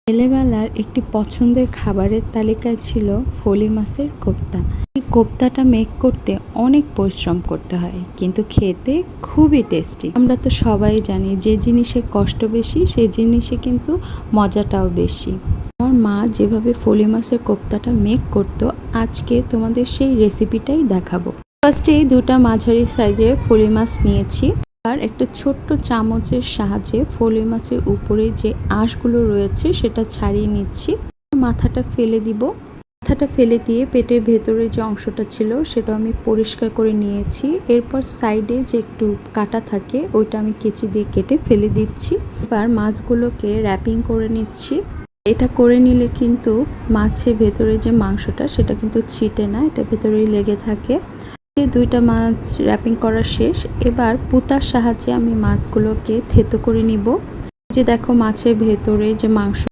ছেলেবেলার একটি পছন্দের খাবারের তালিকায় ছিল ফলি মাছের কোপ্তা। এই কোপ্তাটা মেক করতে অনেক পরিশ্রম করতে হয়, কিন্তু খেতে খুবই টেস্টি। আমরা তো সবাই জানি যে জিনিসে কষ্ট বেশি সেই জিনিসে কিন্তু মজাটাও বেশি। আমার মা যেভাবে ফলি মাছের কোপ্তাটা মেক করতো, আজকে তোমাদের সেই রেসিপিটাই দেখাবো। ফার্স্টেই দুটা মাঝারি সাইজের ফলি মাছ নিয়েছি। আর একটা ছোট্ট চামচের সাহায্যে ফলি মাছের উপরে যে আঁশগুলো রয়েছে সেটা ছাড়িয়ে নিচ্ছি। মাথাটা ফেলে দিব। মাথাটা ফেলে দিয়ে পেটের ভেতরে যে অংশটা ছিল সেটা আমি পরিষ্কার করে নিয়েছি। এরপর সাইডে যে একটু কাটা থাকে ওইটা আমি কেচি দিয়ে কেটে ফেলে দিচ্ছি। এবার মাছগুলোকে র্যাপিং করে নিচ্ছি। এটা করে নিলে কিন্তু মাছের ভেতরে যে মাংসটা সেটা কিন্তু ছিটে না, এটা ভেতরেই লেগে থাকে। দুইটা মাছ র্যাপিং করা শেষ। এবার পুতার সাহায্যে আমি মাছগুলোকে থেতো করে নিব। যে দেখো মাছের ভেতরে যে মাংস